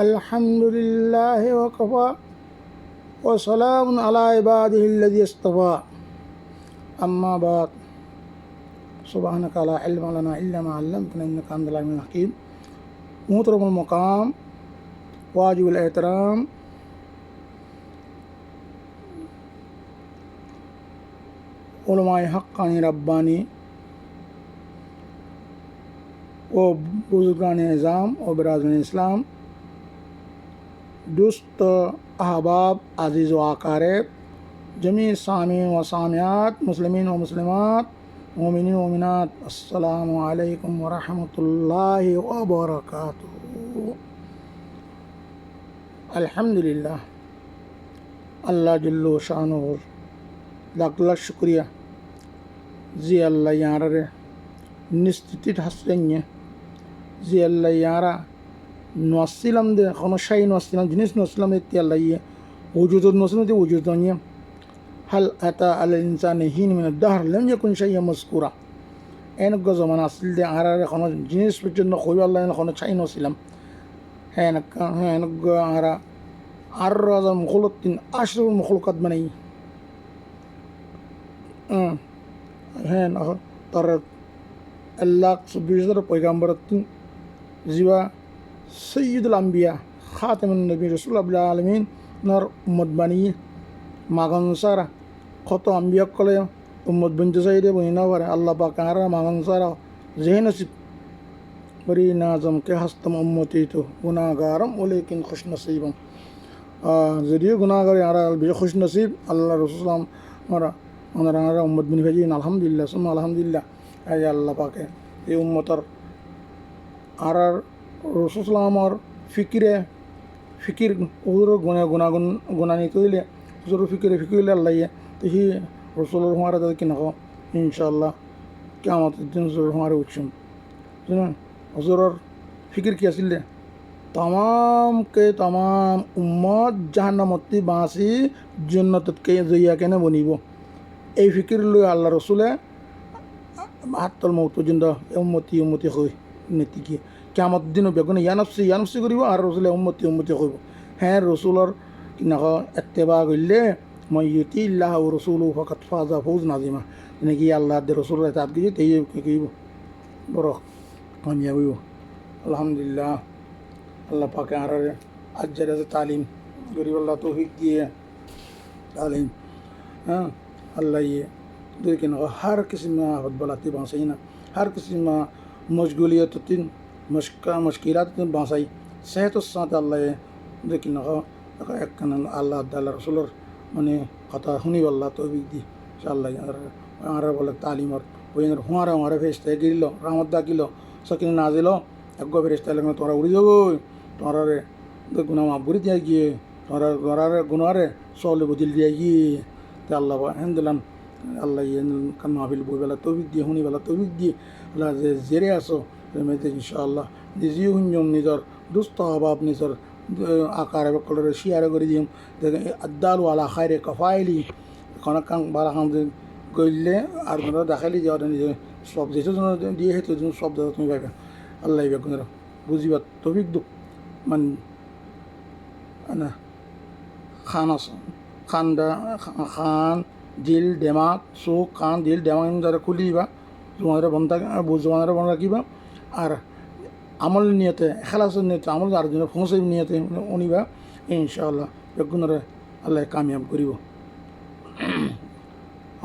الحمد لله وكفى وسلام على عباده الذي اصطفى أما بعد سبحانك لا علم لنا إلا ما علمتنا إنك أنت العليم الحكيم. محترم المقام، واجب الاحترام، علماء حقانی ربانی و بزرگان نظام و برادران اسلام، دوست احباب عزیز و اقارب، جمیع سامعین و سامعات، مسلمین و مسلمات، مومنین و مومنات، السلام علیکم ورحمۃ اللہ وبرکاتہ. الحمدللہ، اللہ جل و شانہ لاکھ لاکھ شکریہ. زی اللہ یارے نستتت حسنیہ زی اللہ یارا نوسلم دے خنو شاي نوسلم جنس نوسلم دے اللہ یہ وجود نوسلم دے وجود دنیا. هل أتى على الإنسان حين من الدهر لم يكن شيئا مذكورا. اینک زمان اصل دے آرا خنو جنس بچن خوی اللہ خنو شاي نوسلم اینک آرا أرز مخلوق أشرف المخلوقات بني هن تر الله سبحانه پیغمبر زیوا سید الانبیاء خاتم النبی رسول الله العالمین نر امت بنی ماغن سارا خط انبیاء کله امت بنت سید بنینا ور الله پاک آرا ماغن سارا ذہن نصیب بری نازم کے ہستم امتی تو گناہگارم ولیکن خوش نصیبم ذریعہ گناہگار آرا بھی خوش نصیب اللہ رسول اللہ ہمارا امت بنی بھیجین. الحمدللہ ثم الحمدللہ. اے اللہ پاک یہ امتر آرار رسول اللہ اور فکر حضور گناہ تو لے حضور فکر لے اللہ یہ تو ہی رسول ہمارا دل کی نخو انشاءاللہ قیامت الدین ضرور ہمارے اچھم حضور اور فکر کی اصل تمام کے تمام امت جہنمتی بانسی جنت کے ذریعہ کے بنیبو এই ফিকির লই আল্লাহ রসুলে হাতল মৌত জিন্দা উম্মতি হই নীতি কি কিয়ামত দিন বেগুনে ইয়ানফসি করিব আর রসুলে উম্মতি হইব. হ্যাঁ রসুলর কিনাক এত্তেবা করলে মই ইউতি ইল্লাহ রসুল ফকাত ফাজা ফৌজ নাজিমা এনেকি আল্লাহ দে রসুলের এতাত গিয়ে তেই কইব বড় কামিয়াব হইব. আলহামদুলিল্লাহ আল্লাহ পাকে আর আজ্জার তালিম গরিব আল্লাহ তৌফিক দিয়ে তালিম اللہ یہ لیکن ہر قسم میں آفت بلاتی بانسائی نا ہر قسم میں مشغولیت تین مشکلات تین بانسائی صحت السات اللہ یہ لیکن ایک اللہ تعالی رسول মানে কথা শুনি আল্লাহ তৌফিক দি ইনশাআল্লাহ আর বলে তালিম আর ওই হমারা ফেরেশতা গিরল রহমত দাকিল সকিন নাজিল একগো ফেরেশতা লাগে তোরা উড়ি যাবো তোরা রে গুনাহ মাফ করে দিয়ে গিয়ে তোরা গুনাহরে সলে বদল দিয়ে গিয়ে তে আল্লাহ আলহামদুলিল্লাহ আল্লাহ কান মাহফিল বই বেলা তৌফিক দিয়ে শুনি বেলা তৌফিক দিয়ে আল্লাহ যে জেরে আসো মেয়েতে ইনশাআল্লাহ নিজেও শুনজম নিজের দুস্থ অভাব নিজের আকার কলরে শিয়ারে করে দিম আদালু আলা খাইরে কফাইলি খনক কাং বালা খান গইলে আর দেখাইলি যাওয়া নিজে সব যেহেতু দিয়ে হেতু সব দাদা তুমি পাইবা আল্লাহ বেগুনের বুঝিবা তৌফিক দুঃখ মান না খান আছে খান দিল দেমাগ চোখ কাণ দিল দেমাগ যারা খুলিবা জোয়ারে জোয়ারে বন্ধ রাখিবা আর আমল নিয়তে এখলাসের নিয়তে আমল আর জন্য ফোঁসে নিয়তে উনিবা ইনশাআল্লাহ বেগুনরে আল্লাহ কামিয়াব করিব.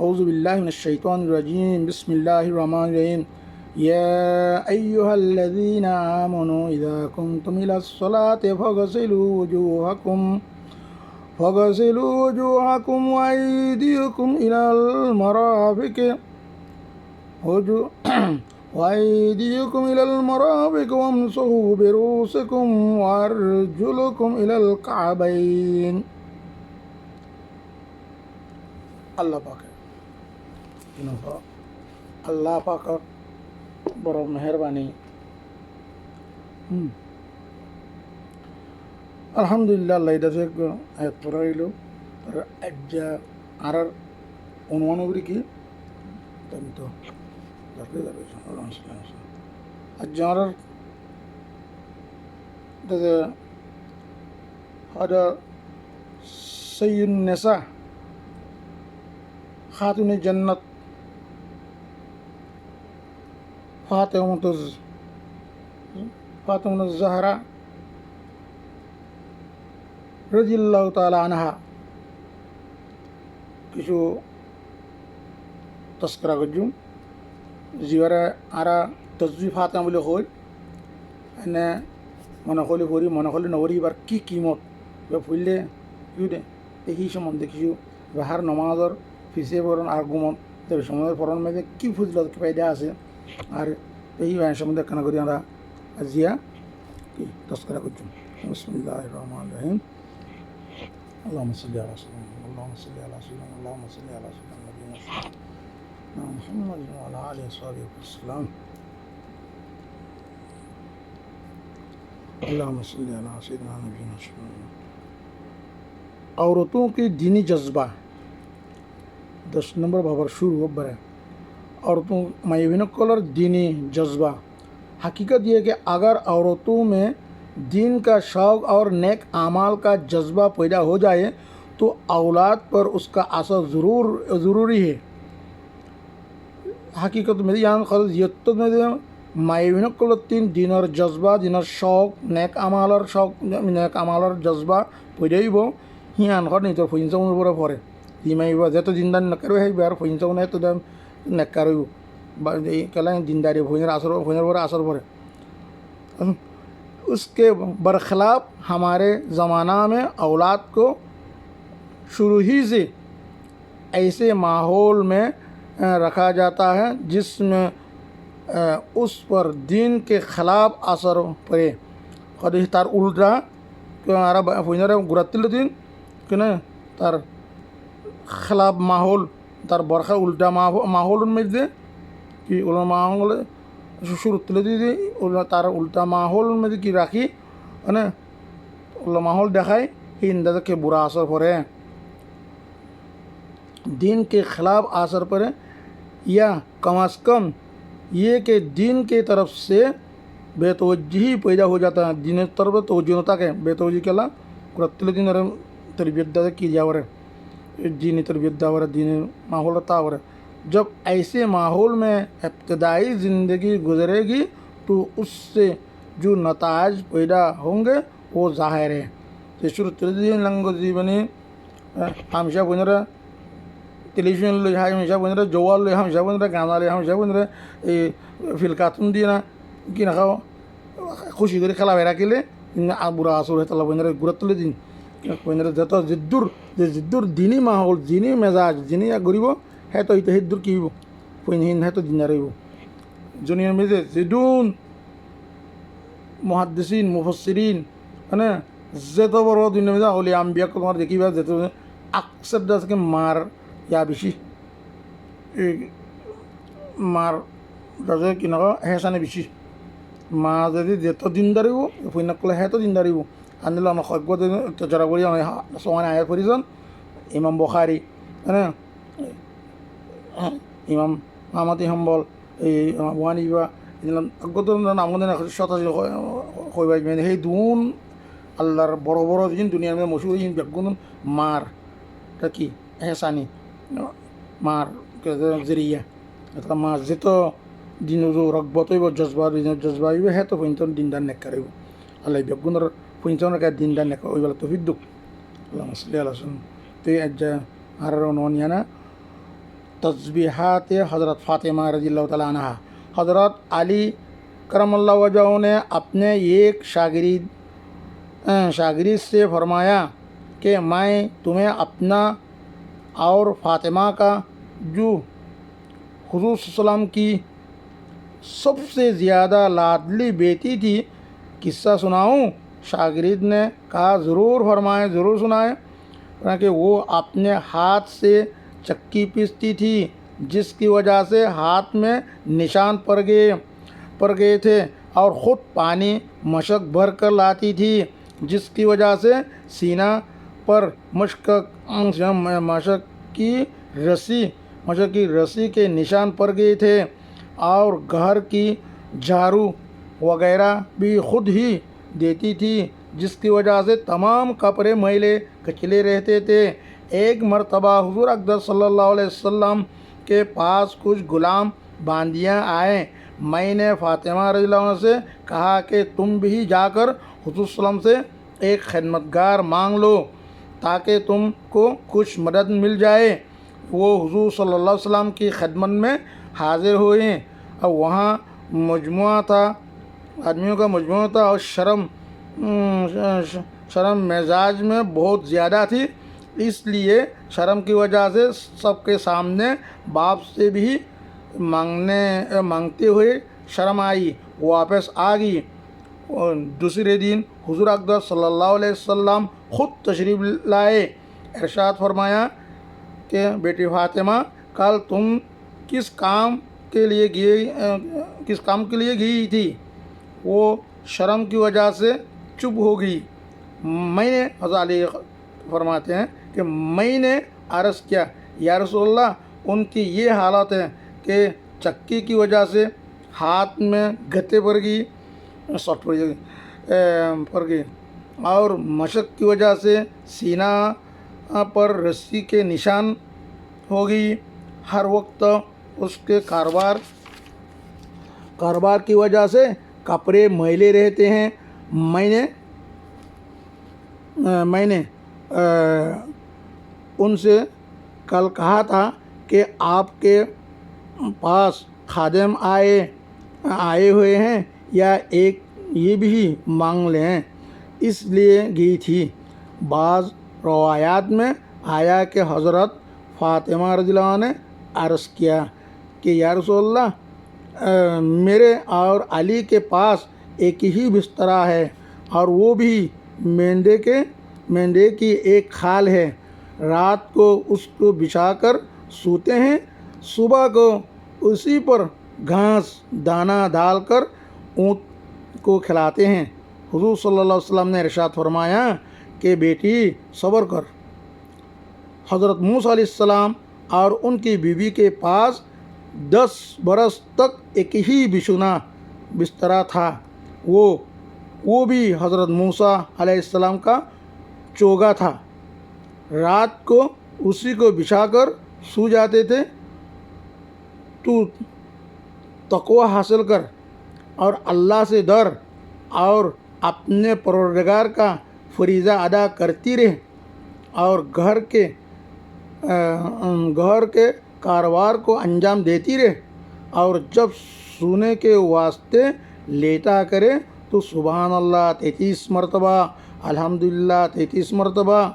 আউযু বিল্লাহি মিনাশ শাইতানির রাজিম. বিসমিল্লাহির রহমানির রহিম. ইয়া আইয়ুহাল্লাযীনা আমানু ইযা কুমতুম ইলাস সালাতি ফাগসিলু ওয়ুজুহাকুম وجوهكم وأيديكم إلى المرافق وامسحوا برؤوسكم وأرجلكم إلى الكعبين. اللہ پاک بڑا مہربانی. আলহামদুলিল্লাহ আল্লাহ এটা যে আয়াত পড়া রইল আর অনুমান করি কি তো আজ আর حضرت سید النساء خاتون جنت فاطمہ الزہرا رضی اللہ تعالی عنہا কিছু তস্করা করছুম জিবারে আরা তসবি ফাতেমা বলে হই এনে মনে হলে পড়ি মনে হলে নগরী এবার কি কিমত বা ফুললে ইউদে এই সম্বন্ধে কিছু বাহার নমাজর ফিসে পড়ন আর গুমন তবে সমাজের পড়ন মেঝে কি ফুজলত কি পাইডা আছে আর এই সম্বন্ধে কেন করি আমরা জিয়া কি তস্করা করছুম বিসমিল্লাহির রহমানির রহিম اللهم صل على سيدنا اللهم صل على سيدنا اللهم صل على سيدنا نبينا محمد وعلى آله وصحبه وسلم اللهم صل على سيدنا نبينا عورتوں کی دینی جذبہ 10 نمبر بابر شروع ہو برے عورتوں مایوین کلر دینی جذبہ حقیقت یہ کہ اگر عورتوں میں دین کا شوق اور نیک اعمال کا جذبہ پیدا ہو جائے تو اولاد پر اس کا اثر ضروری ہے حقیقت میں یہاں خالص یتت میں مایوین کلتین دینر جذبہ دینر شوق نیک اعمالر جذبہ پیدا ہیب হিয়ান ঘর নিতর ফইনচাউনের উপরে পড়ে হিমাইবা যেত দিনদার নেকারো হইবে আর ফইনচাউনে তো নেকারো বা এই কেলা দিনদারি ফইনের উপরে আসর পড়ে اس کے برخلاف ہمارے زمانہ میں اولاد کو شروع ہی سے ایسے ماحول میں رکھا جاتا ہے جس میں اس پر دین کے خلاف اثر پڑے خود تار الٹا گراتل دین کہ تر خلاف ماحول تر برخا الٹا ماحول میں دے کہ ماحول শুরু তুলে দিয়ে তার উল্টা মাহল মধ্যে কি রাখি মানে উল্টা মাহল দেখায় হিন্দাতে কে বুরা আসর পড়ে دین کے خلاف اثر پڑے یا کم از کم یہ کہ دین کے طرف سے بے توجہی پیدا ہو جاتا ہے دین طرف توجہ نہ تاکہ بے توجہی کے اللہ قرآن دین تربیت دے کی جاور دینی تربیت داور دینی ماحول تاور جب ایسے ماحول میں ابتدائی زندگی گزرے گی تو اس سے جو نتائج پیدا ہوں گے وہ ظاہر ہے شروع تردین لنگ جیونی ہمیشہ بنرا টেলিভিশন লই হামেশা বন্ধুরা জোয়াল লই হামেশা বন্ধুরা গানা লই হামেশা বন্ধুরা এই ফিল কার্টুন দিয়ে না কি না খাও খুশি করে খেলা বেড়া খেলে বুড়া আসর হয়ে তালা বন্ধুরা গুরুত্ব তুলে দিন বন্ধুরা যত জিদ্দুর দিনই মাহল দিনই মেজাজ দিনই গরিব হ্যাঁ তো এইটা হিদ্দুর কি হইব পইনহীন হ্যাঁ তো দিন রইব জুনিয়র মেজে জিদুন মুহাদ্দিসিন মুফাসসিরিন মানে যত বড় দুনিয়া মেজা হলি আম্বিয়া তোমার দেখিবা যেত আকসার দাসকে মার ইয়া বেশি মার দাজে কি না হেসানে বেশি মা যদি যেত দিন দাঁড়িব ফইনাক কলে হ্যাঁ তো দিন দাঁড়িব আনিল আমার সজ্ঞ জরা করি সমানে আয়াত পড়িছেন ইমাম বুখারী হ্যাঁ ইমাম আহমদ হাম্বল এই ওয়ানিবা আগত নামগন্ধ শতাশি কইবাই মানে সেই দুন আল্লাহর বড় বড় দিন দুনিয়ার মধ্যে মশুর দিন বেগুন মার এটা কি এহসানি মার জেরিয়া এটা মার যেত দিন রকবত হইব জজবা হইব হ্যাঁ তো পইন্তন দিনদার নেকা রইব আল্লাহ বেগুনের পইন্তনের কাছে দিনদার নেকা ওইবেলা তো ফিদ্দুক আল্লাহ মসলি আল্লাহ তো আর নিয়ানা तस्बीहात हज़रत फ़ातिमा रज़ियल्लाहु ताला अन्हा हज़रत अली करमल्लाहु वजहू ने अपने एक शागिर्द से फरमाया कि मैं तुम्हें अपना और फ़ातिमा का जो हुज़ूर सल्लल्लाहु अलैहि वसल्लम की सबसे ज़्यादा लाडली बेटी थी किस्सा सुनाऊं। शागिर्द ने कहा ज़रूर फरमाएं, ज़रूर सुनाएं। कि वो अपने हाथ से चक्की पीसती थी जिसकी वजह से हाथ में निशान पड़ गए थे और ख़ुद पानी मशक भर कर लाती थी जिसकी वजह से सीना पर मशक की रस्सी के निशान पड़ गए थे और घर की झाड़ू वगैरह भी खुद ही देती थी جس کی وجہ سے تمام کپڑے میلے کچلے رہتے تھے۔ ایک مرتبہ حضور اقدس صلی اللہ علیہ وسلم کے پاس کچھ غلام باندیاں آئے۔ میں نے فاطمہ رضی اللہ عنہ سے کہا کہ تم بھی جا کر حضور صلی اللہ علیہ وسلم سے ایک خدمتگار مانگ لو تاکہ تم کو کچھ مدد مل جائے۔ وہ حضور صلی اللہ علیہ وسلم کی خدمت میں حاضر ہوئے اور وہاں مجموعہ تھا، آدمیوں کا مجموعہ تھا، اور شرم مزاج میں بہت زیادہ تھی، اس لیے شرم کی وجہ سے سب کے سامنے باپ سے بھی مانگتے ہوئے شرم آئی، واپس آ گئی۔ اور دوسرے دن حضور اقدس صلی اللہ علیہ وسلم خود تشریف لائے۔ ارشاد فرمایا کہ بیٹی فاطمہ، کل تم کس کام کے لیے گئی تھی؟ وہ شرم کی وجہ سے چپ ہو گئی۔ میں نے، حضرت علی فرماتے ہیں کہ میں نے عرض کیا، یا رسول اللہ، ان کی یہ حالت ہے کہ چکی کی وجہ سے ہاتھ میں گھتے پڑ گئی اور مشق کی وجہ سے سینہ پر رسی کے نشان ہو گئی، ہر وقت اس کے کاروبار کی وجہ سے کپڑے میلے رہتے ہیں۔ میں نے ان سے کل کہا تھا کہ آپ کے پاس خادم آئے ہوئے ہیں یا ایک یہ بھی مانگ لیں، اس لیے گئی تھی۔ بعض روایات میں آیا کہ حضرت فاطمہ رضی اللہ عنہ نے عرض کیا کہ یا رسول اللہ، میرے اور علی کے پاس ایک ہی بستر ہے اور وہ بھی مینڈے کی ایک کھال ہے، رات کو اس کو بچھا کر سوتے ہیں، صبح کو اسی پر گھاس دانہ ڈال کر اونٹ کو کھلاتے ہیں۔ حضور صلی اللہ علیہ وسلم نے ارشاد فرمایا کہ بیٹی صبر کر۔ حضرت موسیٰ علیہ السلام اور ان کی بیوی کے پاس 10 برس تک ایک ہی بچھونا بستر تھا، وہ بھی حضرت موسیٰ علیہ السلام کا چوگا تھا، رات کو اسی کو بچھا کر سو جاتے تھے۔ تو تقوی حاصل کر اور اللہ سے ڈر اور اپنے پروردگار کا فریضہ ادا کرتی رہ اور گھر کے کاروبار کو انجام دیتی رہ، اور جب سونے کے واسطے لیٹا کرے تو سبحان اللہ 33 مرتبہ، الحمدللہ 33 مرتبہ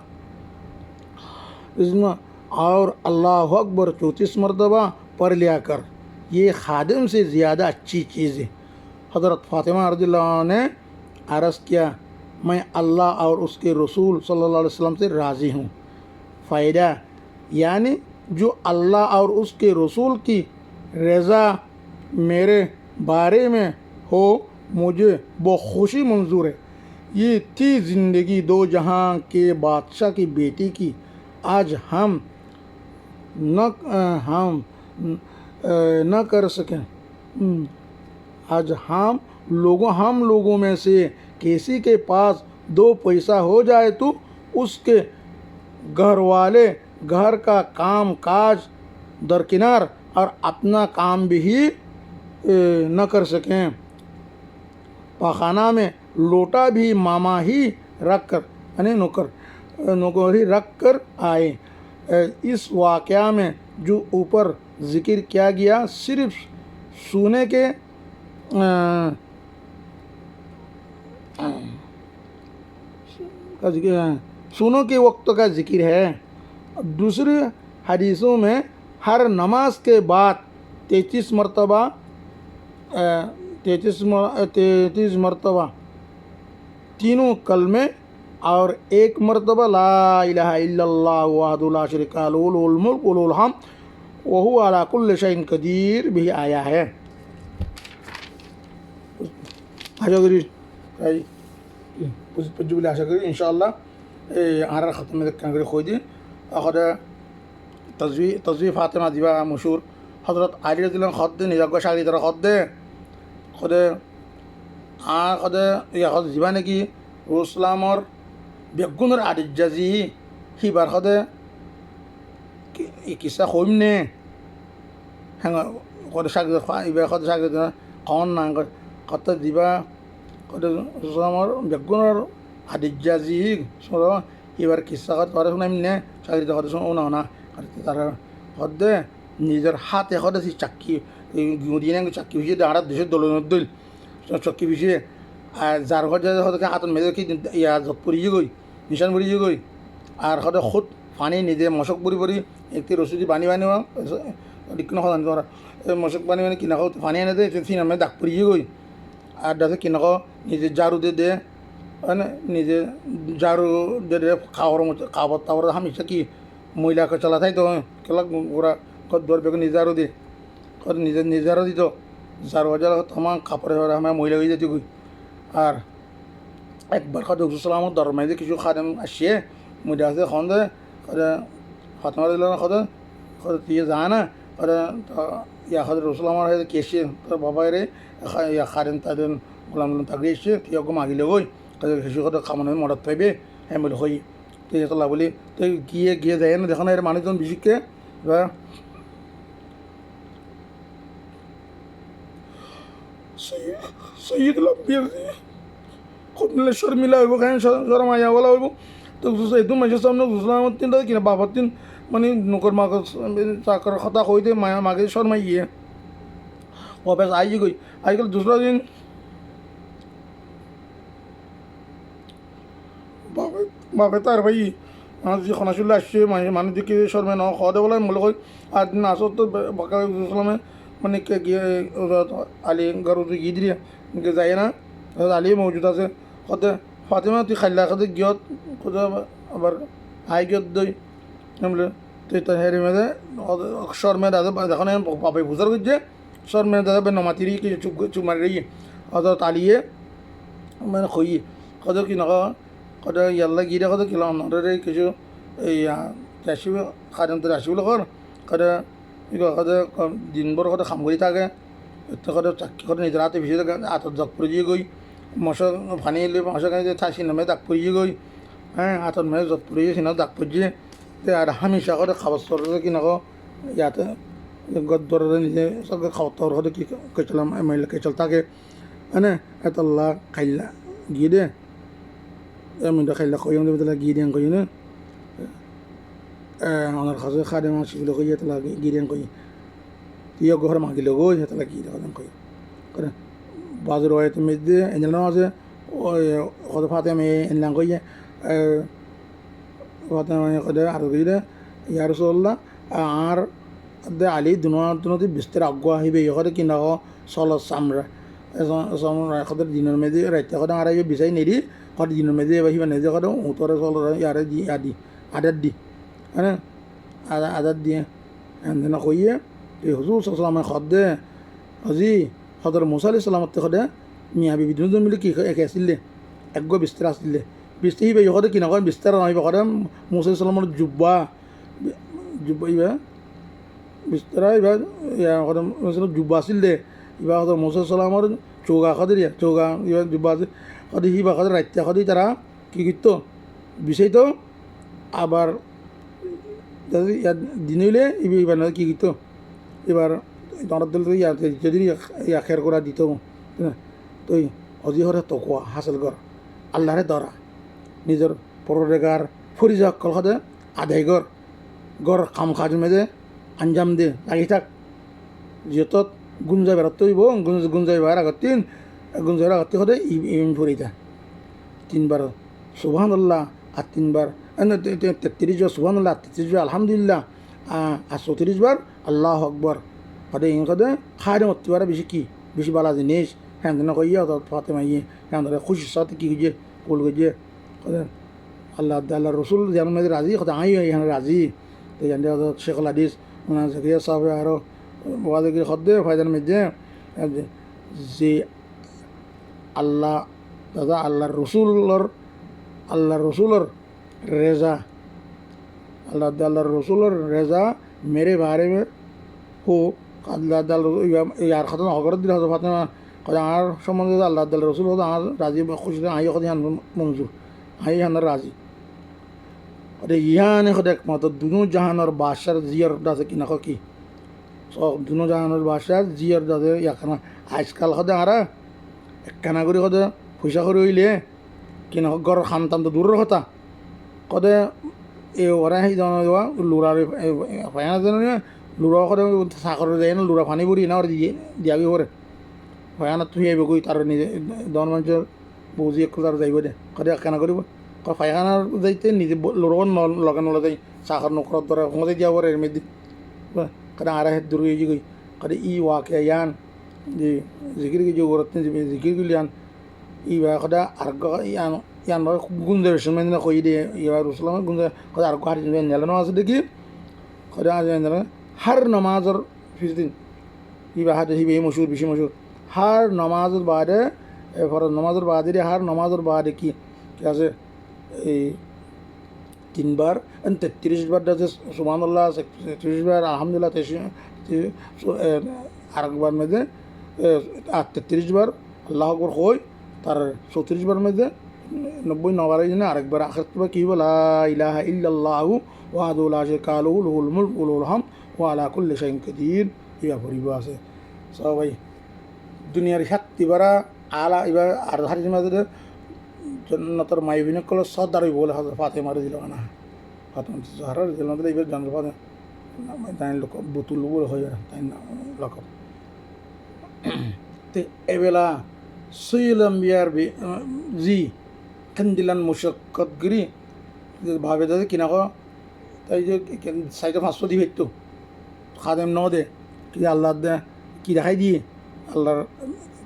اور اللہ اکبر 34 مرتبہ پڑھ لیا کر، یہ خادم سے زیادہ اچھی چیز ہے۔ حضرت فاطمہ رضی اللہ عنہ نے عرض کیا، میں اللہ اور اس کے رسول صلی اللہ علیہ وسلم سے راضی ہوں۔ فائدہ، یعنی جو اللہ اور اس کے رسول کی رضا میرے بارے میں ہو مجھے بہت خوشی منظور ہے۔ یہ تھی زندگی دو جہاں کے بادشاہ کی بیٹی کی، آج ہم نہ کر سکیں۔ آج ہم لوگوں میں سے کسی کے پاس 2 پیسہ ہو جائے تو اس کے گھر والے گھر کا کام کاج درکنار اور اپنا کام بھی نہ کر سکیں، پاخانہ میں لوٹا بھی ماما ہی رکھ کر یعنی نوکر ہی رکھ کر آئے۔ اس واقعہ میں جو اوپر ذکر کیا گیا صرف سونے کے وقت کا ذکر ہے۔ دوسری حدیثوں میں ہر نماز کے بعد 33 مرتبہ تینوں کلمے اور 1 مرتبہ لا الہ الا اللہ وحدہ لا شریک لہ لہ الملک و لہ الحمد وہو علی کل شیء قدیر بھی آیا ہے۔ آشا کری پجبلی آشا کری انشاءاللہ آرہ ختم کنگری خوی دی خود تزویح فاطمہ دیبا مشہور حضرت علی رضی اللہ عنہ خود دی نجاگو شاگری در خود دی خود یا خود زیبانه کی রসুলামর বেগুনের আদিজাজি হিবার সদে কিসা হইম নে হ্যাঁ কত শাক এবার কত শাক কন না কত দিবা কত রসুলামর বেগুনের আদিজাজি এবার কিসা কথা শুনাইম নে চাকরিতে কথা শোনা না তারা সদে নিজের হাতে সদে চাকি গুঁদিয়ে চাকি ভিজিয়ে আড়া দেশের দোলনের দল চক্কি ভিজিয়ে আর যার ঘর সদকে হাতত মেজে কি ইয়া জত পরিয়ে গই নিশান পরিয়ে গই আর সদে খুদ পানি নিজে মশক পরি পরি একটি রসুদি পানি পানি দিক্ন সদান করা মশক পানি মানে কিনা পানি এনে দে সিনেমায় দাগ পরিয়ে গই আর দাসে কিনাক নিজে ঝাড়ু দে মানে নিজে ঝাড়ু দে খাওয়ার মতো খাবার টাবার হামিশা কি মহিলাকে চালা থাই তো কেলা ওরা কত দর বেগুন নিজে ঝাড়ু দে কত নিজে নিজে ঝাড়ু দিত ঝাড়ু জ্বালা আমার কাপড়ে আমার মহিলা হয়ে যেতে গই আর একবার কত সালামত দরমাই যে কিছু খাদেম আসিয়ে মহিলা আছে খন দে ফাতমা দিল না কত কত দিয়ে যায় না কত ইয়া কত রসুল আমার হয়ে কেসে তোর বাবা রে ইয়া খাদেন তাদের গোলাম তাকে এসে তুই ওকে মাগিলে গই কত কিছু কত খামানো মদত পাইবে হ্যাঁ বলে হই তুই তোলা বলি তুই গিয়ে যায় না দেখো না এর মানুষজন বিশেষকে বা সৈয়দ লাম্বিয়ার খুবলে শর্মিলা হইব খান শরমাইয়া বলা হইব তো একদম মাঝে সামনে গুসলামত তিন কিনা বাবার তিন মানে নকর মাকে চাকর কথা কই দে মায়া মাকে শর্মাই গিয়ে वापस आई गई आजकल दूसरा दिन বাপে তার ভাই মানুষ যে খনাশুল্লা আসছে মানুষ দিকে শর্মে ন খাওয়া দেওয়া বলে মূল্য আর দিন আসর তো বাকা ইসলামে মানে গিয়ে আলী গারু গিয়ে দিয়ে যায় না আলী মজুদ আছে কত ফাতেমা তুই খাইলা খাতে গিয়ত কোথা আবার আই গিয়ত দই বলে তুই তো হেরে মেধে শর্মে দাদা দেখো না বাপে বুঝার করছে শর্মে দাদা নমাতিরি কিছু চুপ মারি রেই অত তালিয়ে মানে খই কত কি নক কত ইয়াল্লা গিয়ে কত কিলো নরে কিছু এই আসিব খাদ্য আসিব কর কত কত দিনভর কত খাম কৰি থাকে কত চাকি কত নিজের হাতে ভিজে থাকে হাতত জগ পরিয়ে গই মশা ফানি এলে মশা থাকি নামে দাগ পরিয়ে গই হ্যাঁ হাতত মানে জগ পরিয়ে সিনাও দাগ পরিয়ে আর হামিশা করে খাবার সরে কি নক ইয়াতে গদ্দর নিজে সব খাওয়া তাওয়ার হতে কি কেচলাম মহিলা কেচল থাকে হ্যাঁ এতল্লা খাইলা গিয়ে দে এমনটা খাইলা কই আমাদের বেতলা গিয়ে দেন কই না আমার কাছে খাদে মাছ ছিল কই এতলা গিয়ে দেন কই তুই ঘর মাগিল গো এতলা গিয়ে দেন কই করে বাজার হয় তুমি দে এনে আছে ওই কত ফাতে আমি এনলাম কই ফাতে আমি কত আর গিয়ে দে ইয়া রাসূলুল্লাহ আর দে আলী দুনতে বিস্তার আগুয়া আহিবে ইহতে কিনা চল চামরা চামরা সদায় দিনের মেজি রাইতে সদায় আর বিচাৰি নেদি সদায় দিনের মেজি এবার সিবা নেজে সদায় উতরে চল ইয়ারে দি আদি আদাত দি হ্যাঁ আদাত দিয়ে এনে কইয়ে এই হুজুর সাল্লামে সদে আজি সদর মুসা আলাইহিস সালামতে সদায় মিয়া বিবি দুজন মিলি কি একে আছিলে একগো বিস্তার আছিলে বিস্তার সিবা ইহতে কিনা কয় বিস্তার নহব সদায় মুসা আলাইহিস সালামৰ জুব্বা ইবা বিস্তারা এবার জুব্বা আছিল দে এবার হয়তো মুসা সালামর চৌগা খাদের চৌগা এবার জুব্বা আছে সদি সিবা খাদের রাত্যা সদি তারা কী করত বিচাইত আবার ইয়াত দিনইলে এবার কী করত এবার তোমার দল যদি খের করা দিত তো অজিহরে তকুয়া হাসিল কর আল্লাহরে ধরা নিজের পররেগার ফরিজা কল খাদে আদায় কর গড় কাম কাজ মেজে আঞ্জাম দে লাগি থাক যতত গুঞ্জা বেরোতে হইব গুঞ্জাই বেড়ার আগত গুঞ্জাই আগতে সদায় ইম ফুরি থা তিনবার সুবহানাল্লাহ আর তিনবার 33 বার সুবহানাল্লাহ 33 বার আলহামদুলিল্লাহ আর 34 বার আল্লাহ আকবর সদায় ইন সদায় খায় মরতে পারে বেশি কি বেশি বালা জিনিস হ্যাঁ কইয়া ফাতেমা ইয়ে হ্যাঁ খুশির সাথে কি গিয়ে কোল গিয়ে আল্লাহ আল্লাহ রসুল যেমন রাজি সদায় আই এখানে রাজি তো জানি শেখ হাদিস জাকিয়া সাহেব আরও ওয়াজগির খদ্দে ফায়দার মধ্যে যে আল্লাহ দাদা আল্লাহর রসুলর রেজা আল্লাহর রসুলর রেজা মেরে বারে হো আল্লাহ ইয়ার কথা নগর দিলে হতো ফাতেমা কয় আমার সম্বন্ধে আল্লাহ তাআলা রসুল হতো আমার রাজি খুশি আই কদে হান মঞ্জুর আই হানার রাজি কদে ইয়ানে কদে একমাত্র দুনু জাহানোর বাদশার জিয়ার দাসে কিনা কি দুনো জাহানোর বাদশার জিয়ার দাসে ইয়াখানা আজকাল কদে আরা একখানা করে কদে পয়সা করে হইলে কিনা ঘর খানতাম তো দূরের কথা কদে এ ওরা সেই দেওয়া লুরার ফাইনা জানো লুরা করে চাকরি যায় না লুরা পানি বুড়ি না ওর দিয়াবি করে ফায়ানা তুই আইব গই তার নিজে দন মানুষের বুঝি একটু তার যাইব দে কদে কেনা কৰিব ফাইখানার যাইতে নিজে লুরন লগানো যাই চাকর নকরার দ্বারা সমাজে দিয়া পরে মেদি কদে আরা হেদ দূর হয়ে গই কদে ই ওয়াকে ইয়ান যে জিকির যে ওরতে জিকির গুলি আন ই বা কদে আর ইয়ান ইয়ান গুঞ্জের সময় না কই দে ইয়া রসুলাম গুঞ্জে কদে আর হারি নেলানো আছে দেখি কদে আজ হার নামাজের ফিসদিন ই বা হাতে হিবে মশহুর বেশি মশহুর হার নামাজের বাদে ফরজ নামাজের বাদে হার নামাজের বাদে কি আছে এই 3 বার 33 বার দাতে সুবহানাল্লাহ 33 বার আলহামদুলিল্লাহ আরেকবার মধ্যে 33 বার আল্লাহু আকবার কই তার 34 বার মধ্যে 90 নবারের জন্য আরেকবার আখির কি বলা লা ইলাহা ইল্লাল্লাহু ওয়াহদাহু লা শারীকা লাহু লাহুল মুলকু ওয়া লাহুল হামদ ওয়া আলা কুল্লি শাইইন কাদির ইয়া পরিব আছে সবাই দুনিয়ার শক্তি বারা আলা এবার আর হারির মাঝে জন্নতর মাইবিনে কল সর্দার বলে ফাতেমার দিল না ফাতেমা জহরার দিল না এবার জন্ম ফাতে তাই লোক বুতুল বলে হয়ে তাই লোক তে এবেলা সৈয়লাম বিয়ার জি কান্দিলান মুশাক্কাত গিরি ভাবে দাদা কিনা কো তাই যে সাইডে 500 দিবে তো খাদেম ন দে কি আল্লাহ দে কি দেখাই দিয়ে আল্লাহর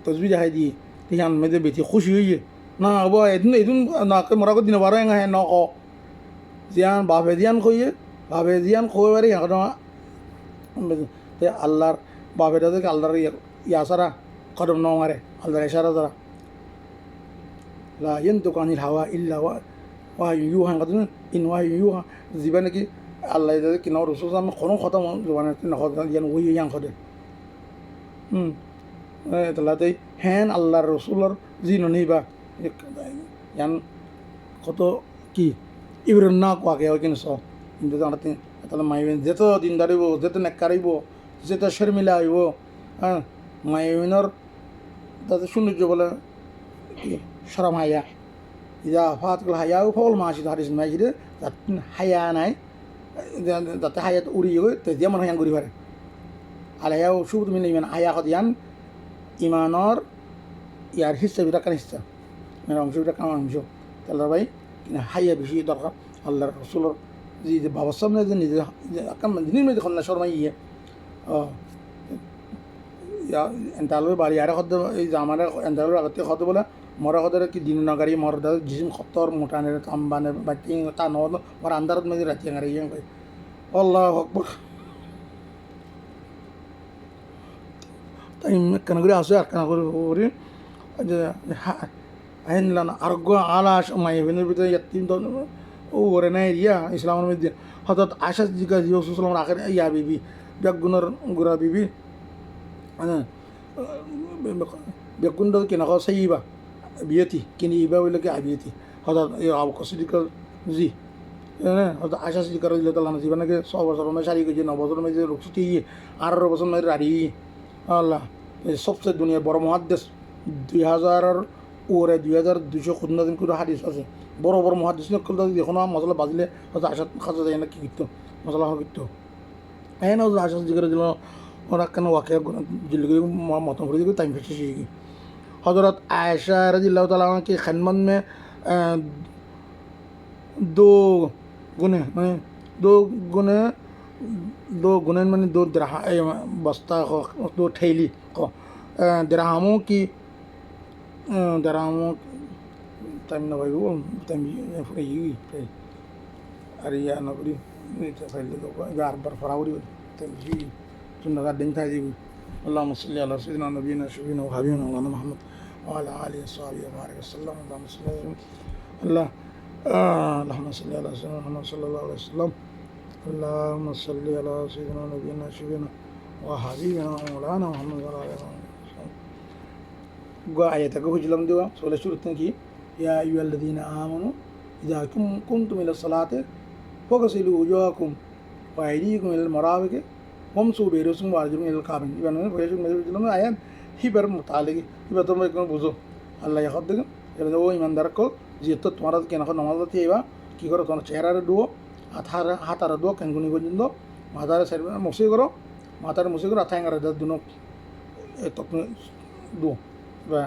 তসবি দেখাই দিয়ে তিহান মেয়েদের বেশি খুশি হয়ে না হবো এদিন না মরাকে দিন বারো এঙা হ্যাঁ ন ক জিয়ান বাপে দিয়ান কইয়ে বাপে দিয়ান কই পারি এখন আল্লাহর বাপে তাদেরকে আল্লাহর ইয়া সারা কদম ন মারে আল্লাহর ইশারা দ্বারা লা ইয়ানতিকু আনিল হাওয়া ইল্লা ওয়াহয়ুন ইউহা কদন ইন ওয়াহয়ুন ইউহা জিবা নাকি আল্লাহ তাদের কিনা রসুল কোনো কথা জবানে ইয়ান ওই ইয়াং খদে তাহলে হ্যান আল্লাহর রসুলের জি ননিবা ইয়ান কত কি ইবর না কোয়াকে হয় কিন্তু সব কিন্তু তাহলে মাইবিন যেত দিন দাঁড়িব যেত নেকারিব যেত শর্মিলা আইব হ্যাঁ মাইবিনের তাদের সৌন্দর্য বলে কি সরম হাইয়া ইয়া ফাতগুলো হাইয়াও ফল মাসি হারিস মাইসিরে হাইয়া নাই যাতে হাইয়াত উড়ি গই তেতিয়া মানুহ ইয়ান ঘূৰি পাৰে আলাইয়াও সুবুত মিলে ইমান হাইয়া ইয়ান ইমানৰ ইয়ার হিস্সা বিটা কান হিস্সা মানে অংশ বিটা কাম অংশ তাহলে ভাই হাইয়া বেশি দরকার আল্লাহর রসুলের যে বাবার সামনে যে নিজে জিনিস মেয়ে দেখুন না শর্মা ইয়ে এন্টালোর বাড়ি আরে খদ্দ এই যে আমার এন্টালোর আগতে খদ্দ বলে মরা খদের কি দিন নগারি মর জিসিম খত্তর মোটানের তাম্বানে বাটি তা নদ মর আন্দারত মেয়ে রাতি আঙারি ইয়ে কই আল্লাহ আকবার তাই কেন করে আসে আর কেন করে যে আইনলান আরোগ্য আলাস মাইবিনের ভিতরে ইয়াতিম ও ওরে নাই ইয়া ইসলামের মধ্যে হঠাৎ আশাস জিজ্ঞাসা জিসালামের আখের ইয়া বিবি বেগুনের গুড়া বিবি হ্যাঁ বেগুন কেনা সাইবা বিয়েতি কিনি ইবা বলে কি আবিয়েতি হঠাৎ এই কসিদিকার জি হ্যাঁ হঠাৎ আশাস জিজ্ঞাসা দিলে তাহলে জীবনে 100 বছর মেয়ে সারি গেছে 9 বছর মেয়ে লোক ছুটি 18 বছর মেয়ে রাড়ি আল্লাহ সবচেয়ে দুনিয়ার বড় মহাদেশ 2000 ওরে 2200 খুদনাদিন করে হাদিস আছে বড় বড় মহাদিস নকল দেখুন মশলা বাজলে হয়তো আশা খাজা যায় না কি করতো মশলা হইতো এনে আশা জিজ্ঞাসা দিল ওরা কেন ওয়াকে জিল্লি মতন করে দিকে টাইম ফেসে শিখি হজরত আয়েশা রাদিয়াল্লাহু তাআলা কি খানমান মে दो गुने মানে दो गुने মানে दो बस्ता दो ठेली दिरहामों की दिरहामों टाइम ना भाई वो टाइम ये अरे यार नौकरी पहले तो बार फरावरी टाइम जी सुनने का दिन था जी अल्लाहुम्मा सल्ली अला सय्यिदिना नबीना शफीना व हबीबना मौलाना मोहम्मद व अला आलिहि व सहाबिहि व बारिक वसल्लम اللهم صل على سيدنا محمد صلى الله عليه وسلم اللهم صل على سيدنا نبينا شفينا وحبيبنا ومولانا محمد وعلى آله وصحبه ayat ko hujlam dewa sole shurutne ki ya ayyuhalladhina amanu idha kuntum ila salati faghsilu wujuhakum wa aydiyakum ila al-marafiq wamsahu bi ru'usikum wa arjulakum ila al-ka'bayn iban fayashum medhum ayan hibar mutalik iba তোমরা কোন বুঝো আল্লাহ ইয়াদ দেন এরা ও ইমানদার কো যেহেতু তোমরা কেন নামাজ পড়তে এবা কি করো তোমার চেহারারে দুও হাতার দুও কেঙ্গুনি পর্যন্ত মাথার সাইড মুসি করো মাথার মুসি করো আথাঙ্গার দুনো তখন দুও বা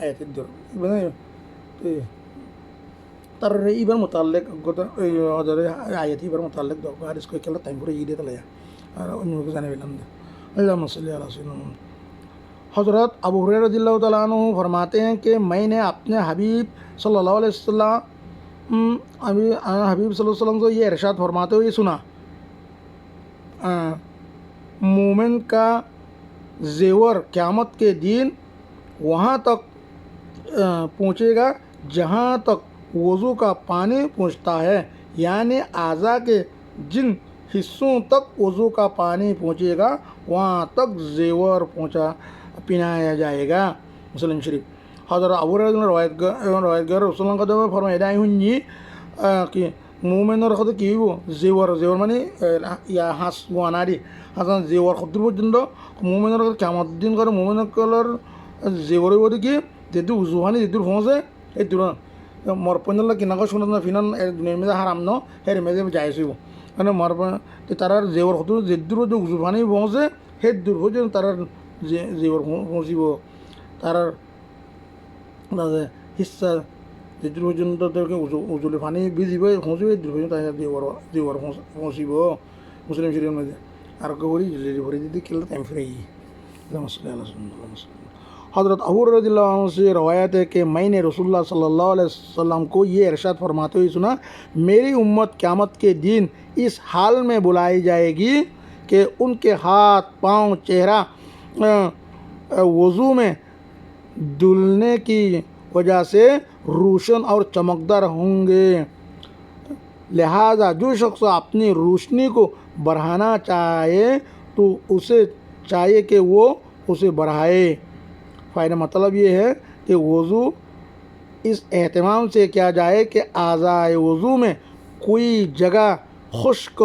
আয়াতের দূর মানে তার ইবার মোতাল্লেক গত হজরে আয়াত ইবার মোতাল্লেক দরকার হাদিস কই কেলা টাইম করে ইদে তালায়া আর অন্য কিছু জানাই পেলাম না আল্লাহুম্মা সাল্লি আলা সাইয়্যিদিনা हज़रत अबू हुरैरा रज़ियल्लाहु तआला अन्हु फरमाते हैं कि मैंने अपने हबीब सल्लल्लाहु अलैहि वसल्लम हबीब सल्लल्लाहु अलैहि वसल्लम को ये इरशाद फरमाते हुए सुना, मोमिन का जेवर क़यामत के दिन वहाँ तक पहुँचेगा जहाँ तक वज़ू का पानी पहुँचता है, यानी आज़ा के जिन हिस्सों तक वज़ू का पानी पहुँचेगा वहाँ तक जेवर पहनाया जाएगा। मुस्लिम शरीफ हज़रत अबू हुरैरा रवायतगार रसूलुल्लाह का दवा फरमाया दाई हुई कि मोमिनर खद की वो जेवर माने या हास गुआनारी हासान जेवर खद्र পর্যন্ত মোমিনের কিয়ামত দিন করে মোমিনের কলর जेवर বলি কি যেদু উজুহানি যেদু ফোঁসে এই দুরা মর পঞ্জলা কিনা কো শুননা ফিনান দুনিয়ার মধ্যে হারাম ন হের মধ্যে জায়েজ হইব মানে মর তারার जेवर খদ্র যেদু উজুহানি ফোঁসে হে দূর পর্যন্ত তারার जेवर পৌঁছিব তারার হিস্সা যেদূর পর্যন্ত উজুলে পানি ভিজিব পৌঁছিব দূর পর্যন্ত जेवर পৌঁছিব মুসলিম শরীফের মধ্যে আর কবরি ভরে দিতে খেলতে টাইম ফ্রি हज़रत अबू हुरैरा रज़ियल्लाहु अन्हु से रवायत है कि मैंने रसूलुल्लाह सल्लल्लाहु अलैहि वसल्लम को ये इरशाद फरमाते हुए सुना, मेरी उम्मत क़यामत के दिन इस हाल में बुलाई जाएगी कि उनके हाथ पाँव चेहरा वज़ू में धुलने की वजह से रोशन और चमकदार होंगे, लिहाजा जो शख्स अपनी रोशनी को बढ़ाना चाहे तो उसे चाहिए कि वो उसे बढ़ाए। फ़ायदा मतलब ये है कि वज़ू इस एहतमाम से किया जाए कि आज़ाए वज़ू में कोई जगह खुश्क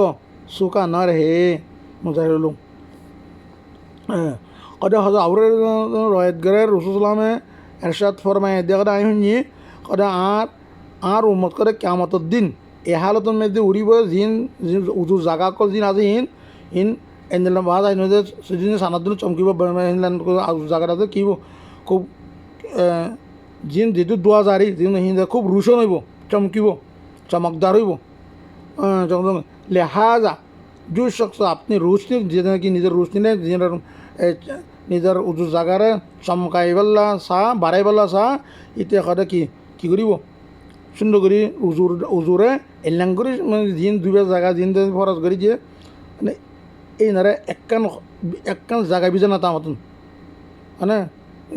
सूखा न रहे। मुज़ाहिर कद हज़रत अबू हुरैरा रवायतगार रसूलुल्लाह में इरशाद फरमाए देखा आई हुई कद आर उम्मत करे क़यामतेर दिन ए हालतों में उड़ीब जिन उजू জাগা কল जिन आज इन एंजल बाज आई সেদিন সানার দিন চমকিব জায়গাটাতে কি খুব জিন যেহেতু দোয়া জারি জিন হিন্দে খুব রোশন হইব চমকিব চমকদার হইব লিহাজা जो शख्स अपनी रोशनी যেটা কি নিজের रोशनी ने নিজের উজু জায়গারে চমকাইবেলা চাহ বাড়াইবেলা চাহ এতিয়া সদায় কি কৰিব সুন্দর করে উজুরে এলাং করে মানে জিন দুইবার জায়গা জিন ফরজ করে দিয়ে মানে এই নারে একখান জায়গা বিজা না তা মতন মানে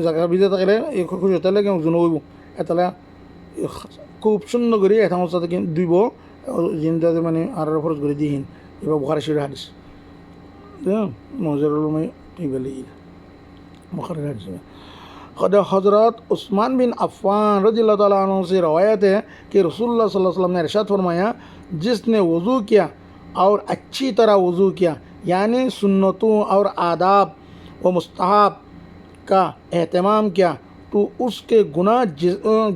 জায়গা বিজা থাকলে এই খুশি হতে কেউ জুন হইব এতালে খুব সুন্দর করে এটা আমার সাথে দুইব জিনটাতে মানে আর ফরজ করে দিহীন এবার বুখারী শরীফের হাদিস মজারুল টিবেলি बुखारी हदीस में ख़ुद हज़रत उस्मान बिन अफ़्फ़ान रज़ियल्लाहु तआला अन्हु से रवायत है कि रसूलुल्लाह सल्लल्लाहु अलैहि वसल्लम ने इरशाद फरमाया, जिसने वज़ू किया और अच्छी तरह वज़ू किया यानी सुन्नतों और आदाब व मुस्तहब का एहतमाम किया तो उसके गुनाह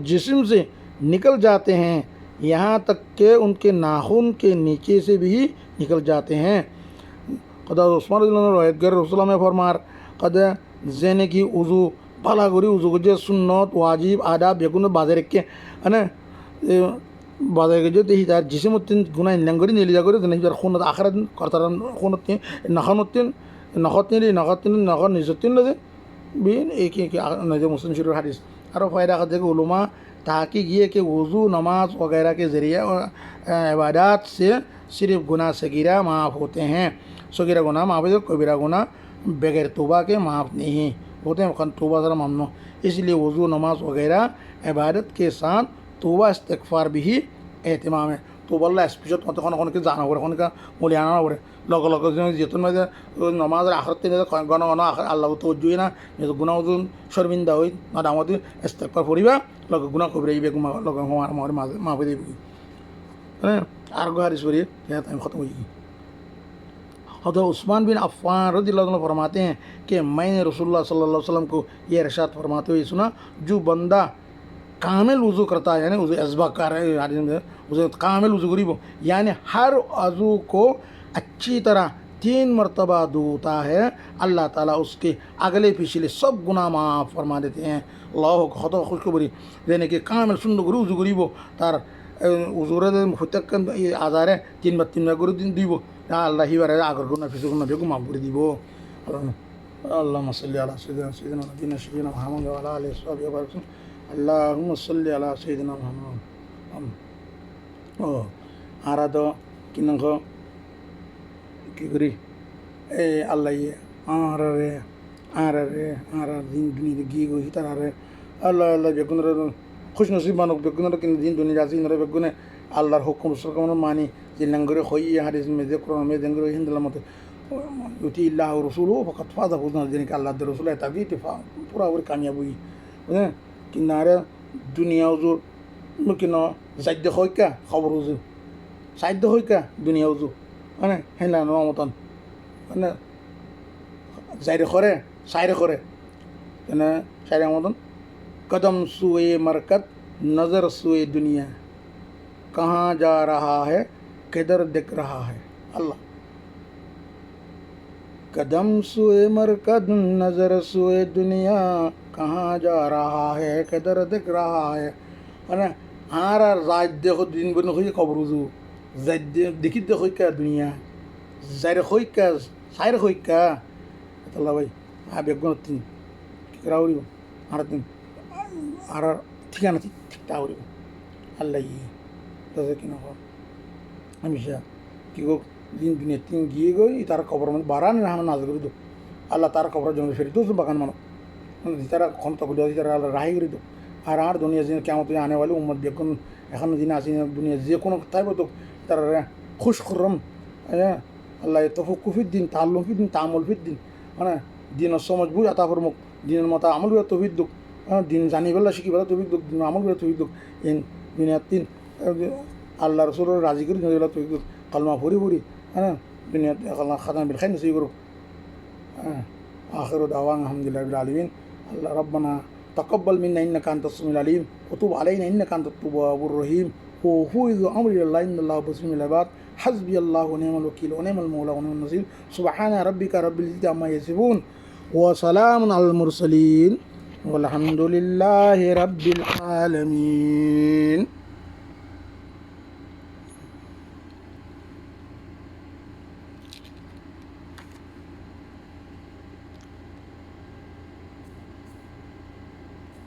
जिस्म से निकल जाते हैं, यहाँ तक कि उनके नाखून के नीचे से भी निकल जाते हैं। ख़ुद उस्मान रज़ियल्लाहु अन्हु रवायत कर रसूलुल्लाह में फरमार ख़ुद जेने की उजू भला करी उजू को जो सुन्नत वाजिब आदाब बेगुन बाजार के है ना बाजार के जो तेही तार जिसे मुत्तिन गुना लंगरी नीली जागरी तो नहीं जार खून आखिर करता रहा खून तीन नखानुत्तीन नखर निजत्तीन लगे बीन एक नजर मुस्लिम शरीफ हदीस और फ़ायदा करते कि उलमा ताकि ये कि वज़ू नमाज वगैरह के ज़रिए इबादत से सिर्फ गुनाह सगीरा माफ़ होते हैं, सगीरा गुनाह माफ़ होते, कबीरा गुनाह बगैर तौबा के माफ़ नहीं होते हैं, तौबा ज़रा ममनू। इसलिए वज़ू नमाज वगैरह इबादत के साथ तौबा इस्तिग़फ़ार भी एहतमाम है। তো বললে স্পিচত মতো অনেকে জানা করে অনেকে মলি আনা করে লগে লগে যেতন মাঝে নমাজের আখর তিনি ঘন ঘন আল্লাহ তো জুই না গুণা শর্মিন্দা হই না আমাদের ইস্তেগফার পড়িবা লগে গুণা কবরে ইবে লগে আমার মাঝে মাফে দিবি হ্যাঁ আর হাদিস পড়ি আমি খতম হয়ে গই حضرت عثمان بن عفان رضی اللہ عنہ فرماتے ہیں کہ میں نے رسول اللہ صلی اللہ علیہ وسلم کو یہ ارشاد فرماتے ہوئے سنا جو بندہ کامل وضو کرتا ہے یعنی وضو ازبا کر رہے وضو کامل وضو غریب ہو یعنی ہر عضو کو اچھی طرح 3 مرتبہ دھوتا ہے اللہ تعالیٰ اس کے اگلے پچھلے سب گناہ معاف فرما دیتے ہیں اللہ کو خطا خوشخبری دینے کے کامل سن گرو وضو غریب ہو تار وضورت مفتقن آزار ہے 3 بار 3 گرو دن دیبو আল্লাহ হিবারে আগর গুণা ফিসু গুণা বেগু মাফ করে দিব আল্লাহুম্মা সাল্লি আলা সাইয়্যিদিনা নবিয়িনা শাফিঈনা মুহাম্মদ ওয়া আলা আলিহি ওয়া সাহবিহি ওয়া বারাক আল্লাহুম্মা সাল্লি আলা সাইয়্যিদিনা মুহাম্মদ ও আরা তো কিনখ কি করি এ আল্লাহ আরে দিন দুনিয়া গিয়ে গই তার আরে আল্লাহ আল্লাহ বেগুনরা খুশ নসিব মানুষ বেগুনরা কিন দিন দুনিয়া যাচ্ছি নরে বেগুনে আল্লাহর হুকুম সরকার মানি যে লঙ্গরে হই হাদিস মে যে কোরআন মে লঙ্গরে হিন্দুল মত ইউতি আল্লাহ ওয়া রাসূলুহু ফাকাত ফাযা ফুজনা যিনি আল্লাহ দের রাসূল তাবি ইতিফা পুরা ওর কামিয়াব হই হ্যাঁ কিনারে দুনিয়া উজুর মুকিনো সাইদ হইকা খবর উজু সাইদ হইকা দুনিয়া উজু মানে হেলা নমতন মানে জাইরে করে মানে সাইরে মতন কদম সুয়ে মারকত নজর সুয়ে দুনিয়া کہاں جا رہا ہے کدھر دکھ رہا ہے اللہ قدم سوئے مرکز نظر سوئے دنیا کہاں جا رہا ہے کدھر دکھ رہا ہے আর যাই দেখো দিন বন হই খবর উজু যাই দেখি দেখো কা দুনিয়া যাইরে হই কা সাইরে হই কা আল্লাহ ভাই বেগুন তিন রাউরি আর তিন আর ঠিকানা ঠিক টাউরি আল্লাহ তাদের কিনা হামেশা কি গো দিন দুনিয়া তিন গিয়ে গই তার খবর মধ্যে বারান না নাজর করে দো আল্লাহ তার খবর জমে ফেরি দোষ বাগান মানো তারা ক্ষমতা করে তারা আল্লাহ রাহি করে দো আর দুনিয়া যে কেমন আনে বলে উম্মত বেগুন এখন দিন আসি দুনিয়া যে কোনো তাইব তো তারা খুশ খরম হ্যাঁ আল্লাহ তফুকুফির দিন তাল্লুফির দিন তামলফির দিন হ্যাঁ দিনের সমাজ বুঝ আতা ফরমুক দিনের মতো আমল করে তফিক দুক দিন জানি বেলা শিখি বেলা তফিক দুক দিন আমল করে তফিক দুক এই দুনিয়ার তিন আল্লাহ রসুলের রাজি করি নজরুল্লাহ তফিক দুক কালমা ভরি হ্যাঁ দুনিয়াতে আল্লাহ খাতাম বিল খাই নসিব করুক آخر دعوانا الحمد لله رب العالمين الله ربنا تقبل منا إنك أنت السميع العليم وتوب علينا إنك أنت التواب الرحيم وفوض أمري الله إن الله بصير بالعباد حسبي الله ونعم الوكيل ونعم المولى ونعم النصير سبحان ربك رب العزة عما يصفون وسلام على المرسلين والحمد لله رب العالمين